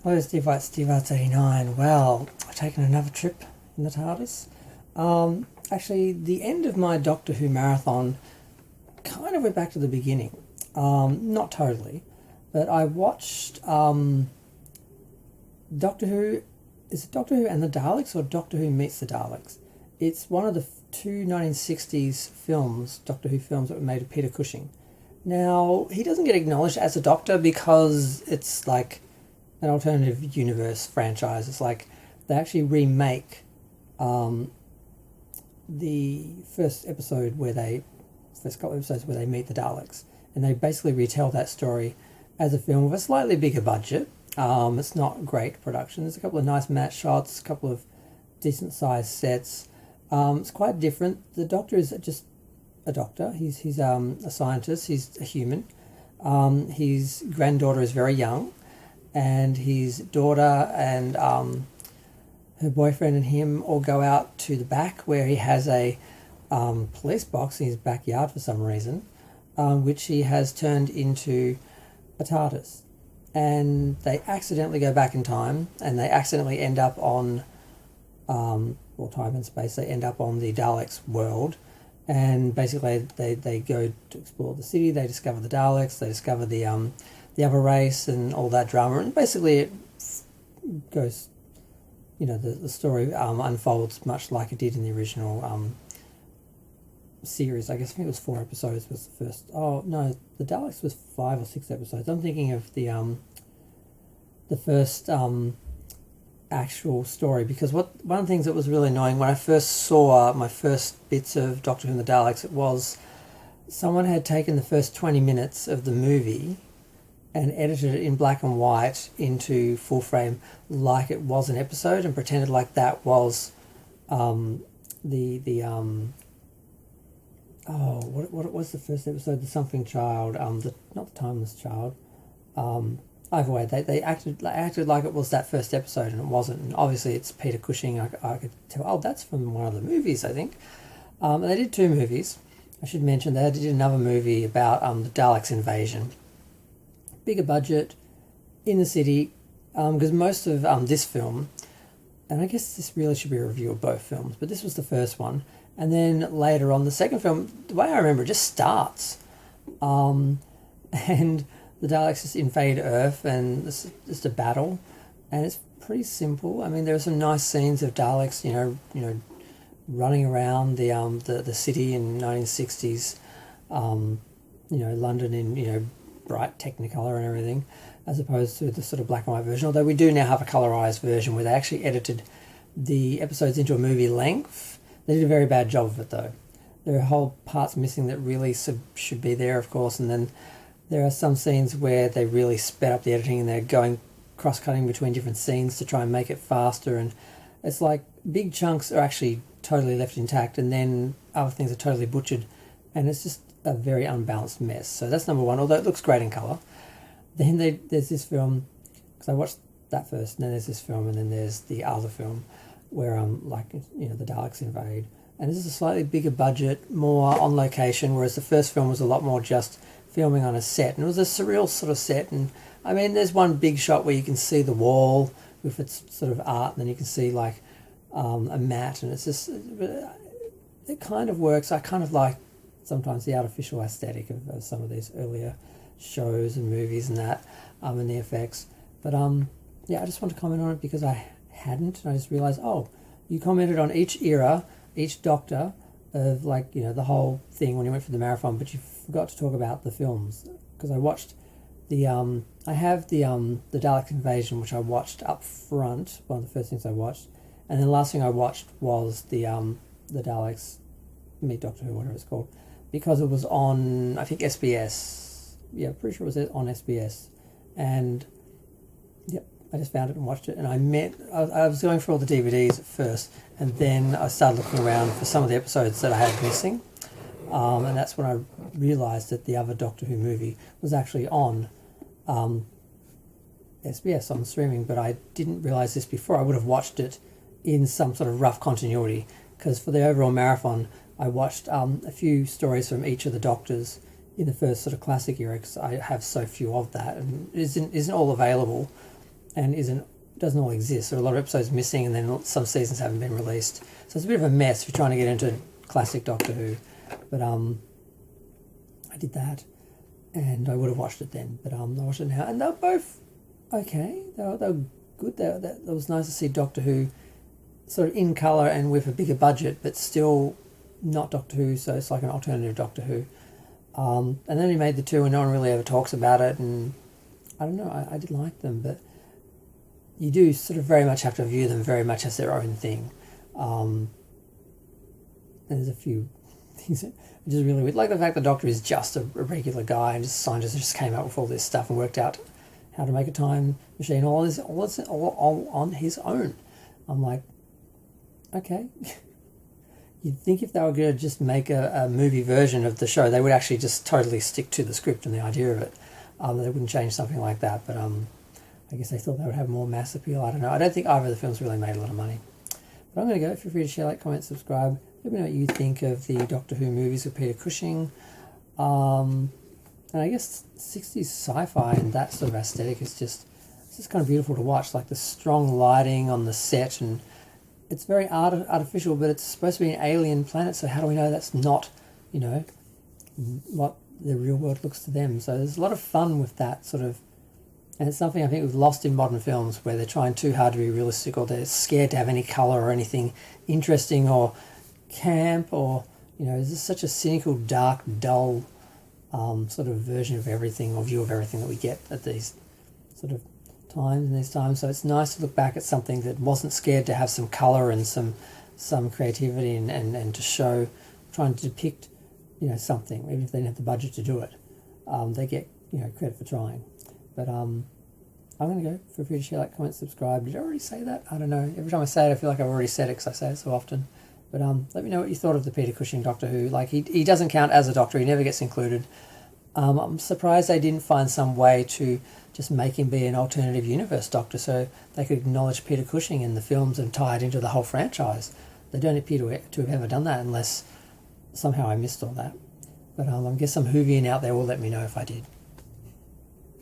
Hello, Steve White, Steve Arts 89. Well, I've taken another trip in the TARDIS. Actually, the end of my Doctor Who marathon kind of went back to the beginning. Not totally, but I watched Doctor Who. Is it Doctor Who and the Daleks or Doctor Who meets the Daleks? It's one of the two 1960s films, Doctor Who films, that were made of Peter Cushing. Now, he doesn't get acknowledged as a Doctor because it's like an alternative universe franchise. It's like they actually remake the first couple episodes where they meet the Daleks, and they basically retell that story as a film with a slightly bigger budget. It's not great production. There's a couple of nice matte shots, a couple of decent sized sets. It's quite different. The Doctor is just a doctor. He's a scientist. He's a human. His granddaughter is very young, and his daughter and her boyfriend and him all go out to the back where he has a police box in his backyard for some reason, which he has turned into a TARDIS. And they accidentally go back in time, and they accidentally end up on, time and space, they end up on the Daleks world. And basically they go to explore the city, they discover the Daleks, they discover the other race and all that drama. And basically it goes, the story unfolds much like it did in the original series. I think it was 4 episodes was the first. Oh no, the Daleks was 5 or 6 episodes. I'm thinking of the first actual story, because one of the things that was really annoying when I first saw my first bits of Doctor Who and the Daleks, it was someone had taken the first 20 minutes of the movie and edited it in black and white into full frame like it was an episode, and pretended like that was what was the first episode? The Something Child, not the Timeless Child. Either way, they acted like it was that first episode, and it wasn't. And obviously, it's Peter Cushing. I could tell. Oh, that's from one of the movies, I think. And they did 2 movies. I should mention they did another movie about the Daleks invasion. Bigger budget, in the city, because most of this film, and I guess this really should be a review of both films, but this was the first one. And then later on, the second film, the way I remember, it just starts. And the Daleks just invade Earth, and it's just a battle. And it's pretty simple. I mean, there are some nice scenes of Daleks, running around the city in 1960s, London in, bright Technicolor and everything, as opposed to the sort of black and white version. Although we do now have a colorized version where they actually edited the episodes into a movie length. They did a very bad job of it, though. There are whole parts missing that really should be there, of course, and then there are some scenes where they really sped up the editing and they're going cross-cutting between different scenes to try and make it faster, and it's like big chunks are actually totally left intact and then other things are totally butchered, and it's just a very unbalanced mess. So that's number one, although it looks great in colour. Then there's this film, because I watched that first, and then there's this film, and then there's the other film where the Daleks invade. And this is a slightly bigger budget, more on location, whereas the first film was a lot more just filming on a set. And it was a surreal sort of set. And I mean, there's one big shot where you can see the wall with its sort of art, and then you can see like a mat, and it's just, it kind of works. I kind of like sometimes the artificial aesthetic of some of these earlier shows and movies and that, and the effects. But I just want to comment on it because I hadn't, and I just realised, you commented on each era, each Doctor of the whole thing when you went for the marathon, but you forgot to talk about the films, because I watched I have the Dalek Invasion, which I watched up front, one of the first things I watched, and then the last thing I watched was the Daleks Meet Doctor Who, whatever it's called, because it was on, I think, SBS. Yeah, pretty sure it was on SBS, and yep, I just found it and watched it, and I was going through all the DVDs at first, and then I started looking around for some of the episodes that I had missing, and that's when I realised that the other Doctor Who movie was actually on SBS on streaming, but I didn't realise this before. I would have watched it in some sort of rough continuity, because for the overall marathon I watched a few stories from each of the Doctors in the first sort of classic era, because I have so few of that, and it isn't all available and doesn't all exist. There are a lot of episodes missing, and then some seasons haven't been released. So it's a bit of a mess if you're trying to get into classic Doctor Who. But I did that, and I would have watched it then, but I watched it now, and they're both okay. They were good. It was nice to see Doctor Who sort of in colour and with a bigger budget, but still not Doctor Who, so it's like an alternative Doctor Who. And then he made the two, and no one really ever talks about it, and I don't know, I did like them, but you do sort of very much have to view them very much as their own thing. And there's a few things that are just really weird, like the fact the Doctor is just a regular guy, and just scientists just came up with all this stuff and worked out how to make a time machine all on his own. I'm like, okay. You'd think if they were going to just make a movie version of the show, they would actually just totally stick to the script and the idea of it. They wouldn't change something like that, but I guess they thought they would have more mass appeal. I don't know. I don't think either of the films really made a lot of money. But I'm going to go. Feel free to share, like, comment, subscribe. Let me know what you think of the Doctor Who movies with Peter Cushing. And I guess 60s sci-fi and that sort of aesthetic is just kind of beautiful to watch. Like the strong lighting on the set, and it's very artificial, but it's supposed to be an alien planet, so how do we know that's not, what the real world looks to them? So there's a lot of fun with that sort of, and it's something I think we've lost in modern films, where they're trying too hard to be realistic, or they're scared to have any colour or anything interesting or camp, or, there's just such a cynical, dark, dull sort of version of everything, or view of everything that we get at these sort of times, in these times. So it's nice to look back at something that wasn't scared to have some colour and some creativity and to show, trying to depict, something, even if they didn't have the budget to do it. They get, credit for trying. But I'm going to go. Feel free to share, like, comment, subscribe. Did I already say that? I don't know. Every time I say it, I feel like I've already said it because I say it so often. But let me know what you thought of the Peter Cushing Doctor Who. Like, he doesn't count as a Doctor. He never gets included. I'm surprised they didn't find some way to just make him be an alternative universe Doctor, so they could acknowledge Peter Cushing in the films and tie it into the whole franchise. They don't appear to have ever done that, unless somehow I missed all that. But I guess some Whovian out there will let me know if I did.